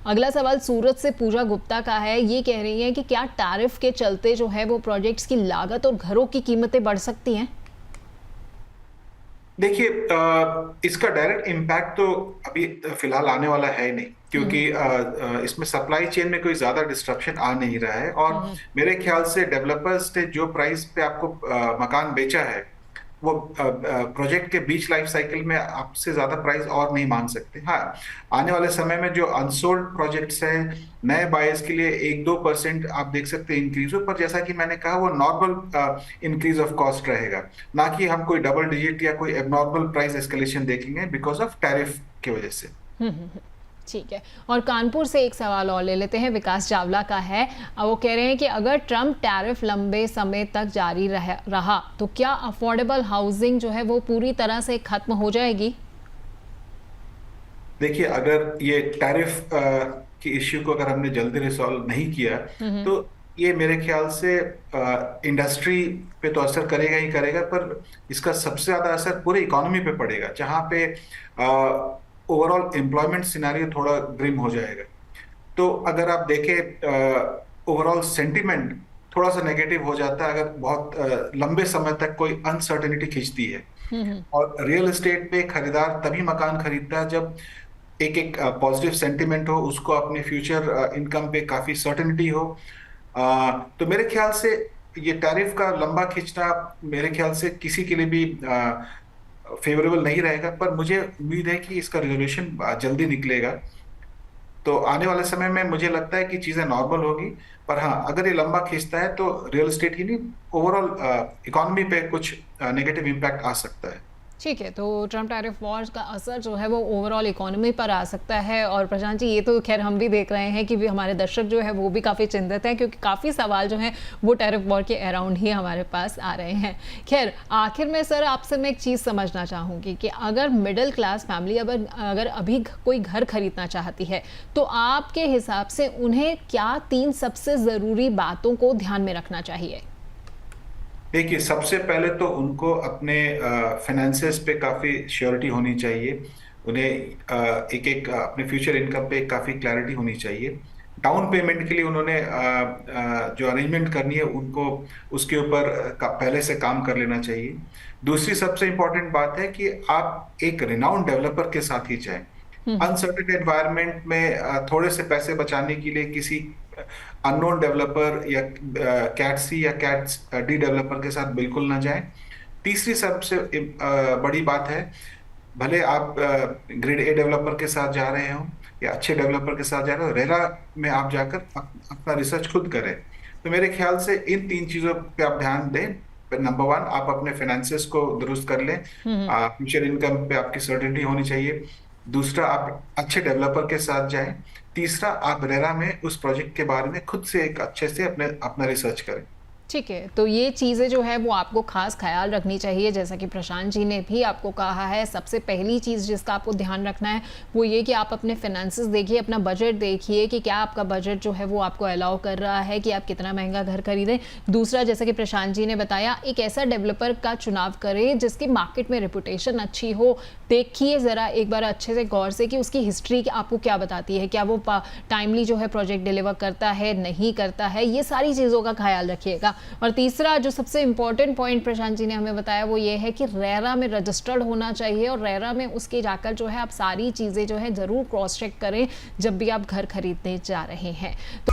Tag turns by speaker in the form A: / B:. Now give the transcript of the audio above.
A: अगला सवाल सूरत से पूजा गुप्ता का है। ये कह रही हैं कि क्या टैरिफ के चलते जो है वो प्रोजेक्ट्स की लागत और घरों की कीमतें बढ़ सकती हैं?
B: देखिए, इसका डायरेक्ट इम्पैक्ट तो अभी फिलहाल आने वाला है नहीं, क्योंकि इसमें सप्लाई चेन में कोई ज्यादा डिस्ट्रप्शन आ नहीं रहा है। और मेरे ख्याल से डेवलपर्स ने जो प्राइस पे आपको मकान बेचा है, वो प्रोजेक्ट के बीच लाइफ साइकिल में आपसे ज्यादा प्राइस और नहीं मांग सकते। हाँ, आने वाले समय में जो अनसोल्ड प्रोजेक्ट्स है, नए बायर्स के लिए 1-2% आप देख सकते हैं इंक्रीज हो, पर जैसा कि मैंने कहा, वो नॉर्मल इंक्रीज ऑफ कॉस्ट रहेगा, ना कि हम कोई डबल डिजिट या कोई एबनॉर्मल प्राइस एस्केलेशन देखेंगे बिकॉज ऑफ टैरिफ की वजह से।
A: ठीक है। और कानपुर से एक सवाल और ले लेते हैं, विकास चावला का है। वो कह रहे हैं कि अगर ट्रम्प टैरिफ लंबे समय तक जारी रहा तो क्या अफोर्डेबल हाउसिंग जो है वो पूरी तरह से खत्म हो जाएगी?
B: देखिए, अगर ये टैरिफ की इश्यू को अगर हमने जल्दी रिसॉल्व नहीं किया, तो ये मेरे ख्याल से इंडस्ट्री पे तो असर करेगा ही करेगा, पर इसका सबसे ज्यादा असर पूरे इकोनॉमी पे पड़ेगा, जहां पे ओवरऑल एम्प्लॉयमेंट सिनेरियो थोड़ा ग्रिम हो जाएगा। तो अगर आप देखें, ओवरऑल सेंटिमेंट थोड़ा सा नेगेटिव हो जाता है अगर बहुत लंबे समय तक कोई अनसर्टेनिटी खींचती है। और रियल एस्टेट पे खरीदार तभी मकान खरीदता है जब एक एक पॉजिटिव सेंटिमेंट हो, उसको अपने फ्यूचर इनकम पे काफी सर्टेनिटी हो। तो मेरे ख्याल से ये टैरिफ का लंबा खींचना मेरे ख्याल से किसी के लिए भी फेवरेबल नहीं रहेगा, पर मुझे उम्मीद है कि इसका रिजोल्यूशन जल्दी निकलेगा। तो आने वाले समय में मुझे लगता है कि चीजें नॉर्मल होगी। पर हाँ, अगर ये लंबा खींचता है तो रियल एस्टेट ही नहीं, ओवरऑल इकोनॉमी पे कुछ नेगेटिव इम्पैक्ट आ सकता है।
A: ठीक है, तो ट्रम्प टैरिफ वॉर का असर जो है वो ओवरऑल इकोनॉमी पर आ सकता है। और प्रशांत जी, ये तो खैर हम भी देख रहे हैं कि भी हमारे दर्शक जो है वो भी काफ़ी चिंतित हैं, क्योंकि काफ़ी सवाल जो हैं वो टैरिफ वॉर के अराउंड ही हमारे पास आ रहे हैं। खैर, आखिर में सर आपसे मैं एक चीज़ समझना चाहूँगी कि अगर मिडिल क्लास फैमिली अगर अभी कोई घर खरीदना चाहती है, तो आपके हिसाब से उन्हें क्या 3 सबसे ज़रूरी बातों को ध्यान में रखना चाहिए?
B: देखिए, सबसे पहले तो उनको अपने फाइनेंसेस पे काफ़ी श्योरिटी होनी चाहिए। उन्हें एक एक अपने फ्यूचर इनकम पे काफ़ी क्लैरिटी होनी चाहिए। डाउन पेमेंट के लिए उन्होंने जो अरेंजमेंट करनी है उनको उसके ऊपर पहले से काम कर लेना चाहिए। दूसरी सबसे इंपॉर्टेंट बात है कि आप एक रिनाउंड डेवलपर के साथ ही जाएं। अनसर्टेन एनवायरनमेंट में थोड़े से पैसे बचाने के लिए किसी अननोन डेवलपर या कैट सी या कैट डी डेवलपर के साथ बिल्कुल ना जाएं। तीसरी सबसे बड़ी बात है, भले आप ग्रेड ए डेवलपर के साथ जा रहे हो या अच्छे डेवलपर के साथ जा रहे हो, रेरा में आप जाकर अपना रिसर्च खुद करें। तो मेरे ख्याल से इन 3 चीजों पे आप ध्यान दें। नंबर 1, आप अपने फाइनेंसेस को दुरुस्त कर लें। फ्यूचर इनकम पे आपकी सर्टेनिटी होनी चाहिए। दूसरा, आप अच्छे डेवलपर के साथ जाएं। तीसरा, आप रेरा में उस प्रोजेक्ट के बारे में खुद से एक अच्छे से अपना रिसर्च करें।
A: ठीक है, तो ये चीज़ें जो है वो आपको खास ख्याल रखनी चाहिए, जैसा कि प्रशांत जी ने भी आपको कहा है। सबसे पहली चीज़ जिसका आपको ध्यान रखना है वो ये कि आप अपने फाइनेंसेस देखिए, अपना बजट देखिए कि क्या आपका बजट जो है वो आपको अलाउ कर रहा है कि आप कितना महंगा घर खरीदें। दूसरा, जैसा कि प्रशांत जी ने बताया, एक ऐसा डेवलपर का चुनाव करें जिसकी मार्केट में रेपुटेशन अच्छी हो। देखिए ज़रा एक बार अच्छे से गौर से कि उसकी हिस्ट्री आपको क्या बताती है, क्या वो टाइमली जो है प्रोजेक्ट डिलीवर करता है, नहीं करता है, ये सारी चीज़ों का ख्याल रखिएगा। और तीसरा जो सबसे इंपॉर्टेंट पॉइंट प्रशांत जी ने हमें बताया वो ये है कि रेरा में रजिस्टर्ड होना चाहिए, और रेरा में उसके जाकर जो है आप सारी चीज़ें जो है ज़रूर क्रॉस चेक करें जब भी आप घर खरीदने जा रहे हैं। तो